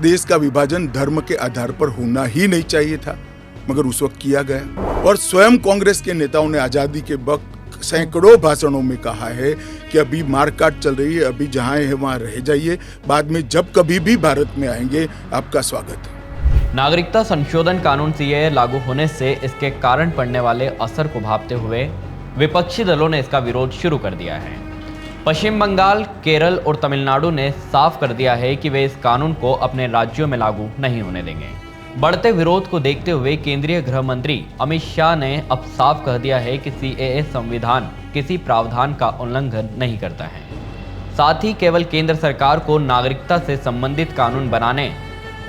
देश का विभाजन धर्म के आधार पर होना ही नहीं चाहिए था, मगर उस वक्त किया गया। और स्वयं कांग्रेस के नेताओं ने आजादी के वक्त सैकड़ों भाषणों में कहा है कि अभी मारकाट चल रही है, अभी जहां है वहां रह जाइए, बाद में जब कभी भी भारत में आएंगे आपका स्वागत है। नागरिकता संशोधन कानून सीएए लागू होने से इसके कारण पड़ने वाले असर को भांपते हुए विपक्षी दलों ने इसका विरोध शुरू कर दिया है। पश्चिम बंगाल, केरल और तमिलनाडु ने साफ कर दिया है कि वे इस कानून को अपने राज्यों में लागू नहीं होने देंगे। बढ़ते विरोध को देखते हुए केंद्रीय गृह मंत्री अमित शाह ने अब साफ कह दिया है कि सीएए संविधान किसी प्रावधान का उल्लंघन नहीं करता है। साथ ही केवल केंद्र सरकार को नागरिकता से संबंधित कानून बनाने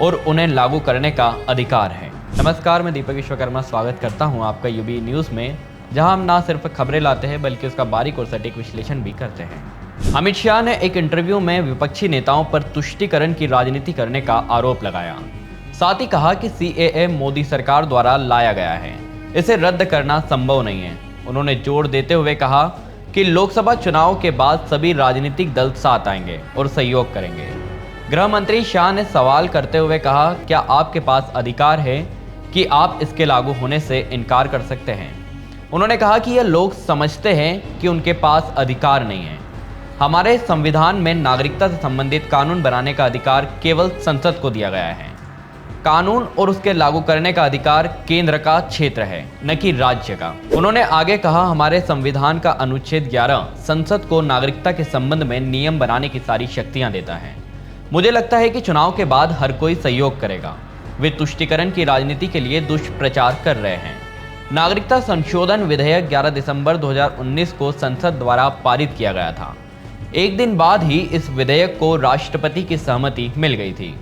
और उन्हें लागू करने का अधिकार है। नमस्कार, मैं दीपक विश्वकर्मा स्वागत करता हूं आपका यूबी न्यूज़ में, जहां हम ना सिर्फ खबरें लाते हैं बल्कि उसका बारीक और सटीक विश्लेषण भी करते हैं। अमित शाह ने एक इंटरव्यू में विपक्षी नेताओं पर तुष्टीकरण की राजनीति करने का आरोप लगाया। साथ ही कहा कि सीएए मोदी सरकार द्वारा लाया गया है, इसे रद्द करना संभव नहीं है। उन्होंने जोर देते हुए कहा कि लोकसभा चुनाव के बाद सभी राजनीतिक दल साथ आएंगे और सहयोग करेंगे। गृह मंत्री शाह ने सवाल करते हुए कहा, क्या आपके पास अधिकार है कि आप इसके लागू होने से इनकार कर सकते हैं? उन्होंने कहा कि यह लोग समझते हैं कि उनके पास अधिकार नहीं है। हमारे संविधान में नागरिकता से संबंधित कानून बनाने का अधिकार केवल संसद को दिया गया है। कानून और उसके लागू करने का अधिकार केंद्र का क्षेत्र है, न कि राज्य का। उन्होंने आगे कहा, हमारे संविधान का अनुच्छेद 11 संसद को नागरिकता के संबंध में नियम बनाने की सारी शक्तियां देता है। मुझे लगता है कि चुनाव के बाद हर कोई सहयोग करेगा। वे तुष्टीकरण की राजनीति के लिए दुष्प्रचार कर रहे हैं। नागरिकता संशोधन विधेयक 11 दिसंबर 2019 को संसद द्वारा पारित किया गया था। एक दिन बाद ही इस विधेयक को राष्ट्रपति की सहमति मिल गई थी।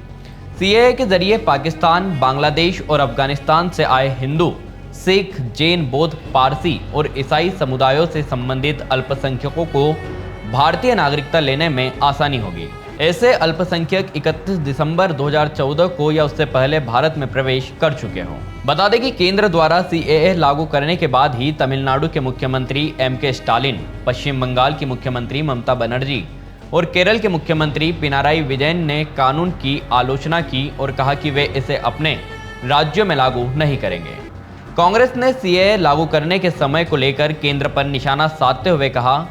सीएए के जरिए पाकिस्तान, बांग्लादेश और अफगानिस्तान से आए हिंदू, सिख, जैन, बौद्ध, पारसी और ईसाई समुदायों से संबंधित अल्पसंख्यकों को भारतीय नागरिकता लेने में आसानी होगी। ऐसे अल्पसंख्यक 31 दिसंबर 2014 को या उससे पहले भारत में प्रवेश कर चुके हों। बता दें कि केंद्र द्वारा सीएए लागू करने के बाद ही तमिलनाडु के मुख्यमंत्री एमके स्टालिन, पश्चिम बंगाल की मुख्यमंत्री ममता बनर्जी और केरल के मुख्यमंत्री पिनाराई विजयन ने कानून की आलोचना की और कहा कि वे इसे अपने राज्यों में लागू नहीं करेंगे। कांग्रेस ने सीएए लागू करने के समय को लेकर केंद्र पर निशाना साधते हुए कहा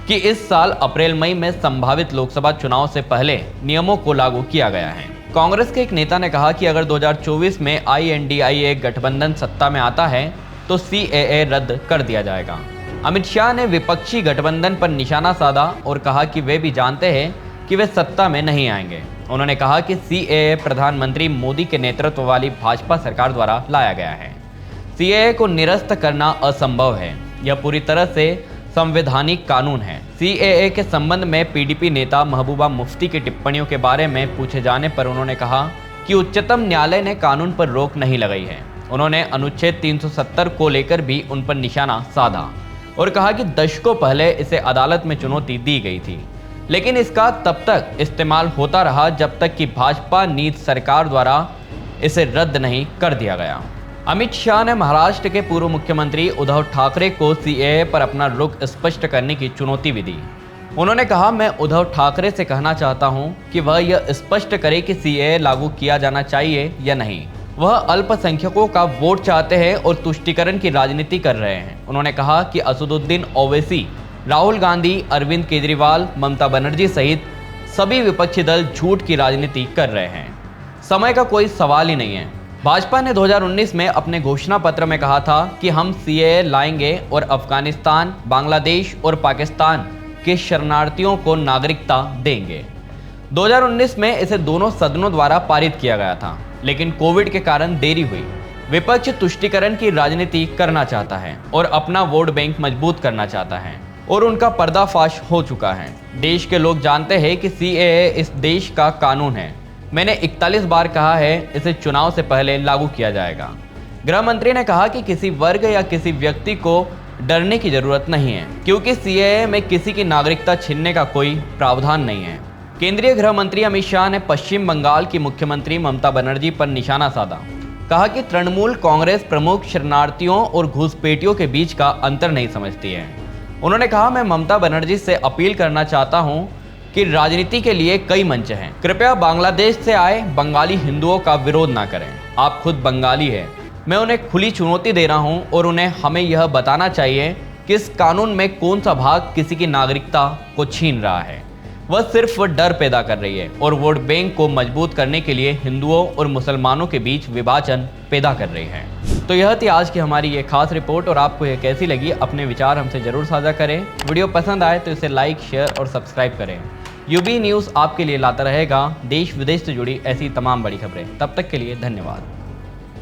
कि इस साल अप्रैल-मई में संभावित लोकसभा चुनाव से पहले नियमों को लागू किया गया है। कांग्रेस के एक नेता ने कहा कि अगर 2024 में INDIA गठबंधन सत्ता में आता है तो सीएए रद्द कर दिया जाएगा। अमित शाह ने विपक्षी गठबंधन पर निशाना साधा और कहा कि वे भी जानते हैं कि वे सत्ता में नहीं आएंगे। उन्होंने कहा कि सीएए प्रधानमंत्री मोदी के नेतृत्व वाली भाजपा सरकार द्वारा लाया गया है। सीएए को निरस्त करना असंभव है, यह पूरी तरह से संवैधानिक कानून है। सीएए के संबंध में पीडीपी नेता महबूबा मुफ्ती की टिप्पणियों के बारे में पूछे जाने पर उन्होंने कहा कि उच्चतम न्यायालय ने कानून पर रोक नहीं लगाई है। उन्होंने अनुच्छेद 370 को लेकर भी उन पर निशाना साधा और कहा कि दशकों पहले इसे अदालत में चुनौती दी गई थी, लेकिन इसका तब तक इस्तेमाल होता रहा जब तक कि भाजपा नीति सरकार द्वारा इसे रद्द नहीं कर दिया गया। अमित शाह ने महाराष्ट्र के पूर्व मुख्यमंत्री उद्धव ठाकरे को सीएए पर अपना रुख स्पष्ट करने की चुनौती भी दी। उन्होंने कहा, मैं उद्धव ठाकरे से कहना चाहता हूं कि वह यह स्पष्ट करे कि सीएए लागू किया जाना चाहिए या नहीं। वह अल्पसंख्यकों का वोट चाहते हैं और तुष्टीकरण की राजनीति कर रहे हैं। उन्होंने कहा कि असदुद्दीन ओवैसी, राहुल गांधी, अरविंद केजरीवाल, ममता बनर्जी सहित सभी विपक्षी दल झूठ की राजनीति कर रहे हैं। समय का कोई सवाल ही नहीं है। भाजपा ने 2019 में अपने घोषणा पत्र में कहा था कि हम सीएए लाएंगे और अफगानिस्तान, बांग्लादेश और पाकिस्तान के शरणार्थियों को नागरिकता देंगे। 2019 में इसे दोनों सदनों द्वारा पारित किया गया था, लेकिन कोविड के कारण देरी हुई। विपक्ष तुष्टीकरण की राजनीति करना चाहता है और अपना वोट बैंक मजबूत करना चाहता है और उनका पर्दाफाश हो चुका है। देश के लोग जानते हैं कि सीएए इस देश का कानून है। मैंने 41 बार कहा है, इसे चुनाव से पहले लागू किया जाएगा। गृह मंत्री ने कहा कि किसी वर्ग या किसी व्यक्ति को डरने की जरूरत नहीं है, क्योंकि सीएए में किसी की नागरिकता छीनने का कोई प्रावधान नहीं है। केंद्रीय गृह मंत्री अमित शाह ने पश्चिम बंगाल की मुख्यमंत्री ममता बनर्जी पर निशाना साधा। कहा कि तृणमूल कांग्रेस प्रमुख शरणार्थियों और घुसपैठियों के बीच का अंतर नहीं समझती है। उन्होंने कहा, मैं ममता बनर्जी से अपील करना चाहता हूं कि राजनीति के लिए कई मंच हैं। कृपया बांग्लादेश से आए बंगाली हिंदुओं का विरोध ना करें। आप खुद बंगाली हैं। मैं उन्हें खुली चुनौती दे रहा हूं और उन्हें हमें यह बताना चाहिए कि इस कानून में कौन सा भाग किसी की नागरिकता को छीन रहा है। वह सिर्फ डर पैदा कर रही है और वोट बैंक को मजबूत करने के लिए हिंदुओं और मुसलमानों के बीच विभाजन पैदा कर रही है। तो यह थी आज की हमारी ये खास रिपोर्ट और आपको यह कैसी लगी अपने विचार हमसे जरूर साझा करें। वीडियो पसंद आए तो इसे लाइक, शेयर और सब्सक्राइब करें। यूबी न्यूज़ आपके लिए लाता रहेगा देश विदेश से जुड़ी ऐसी तमाम बड़ी खबरें। तब तक के लिए धन्यवाद।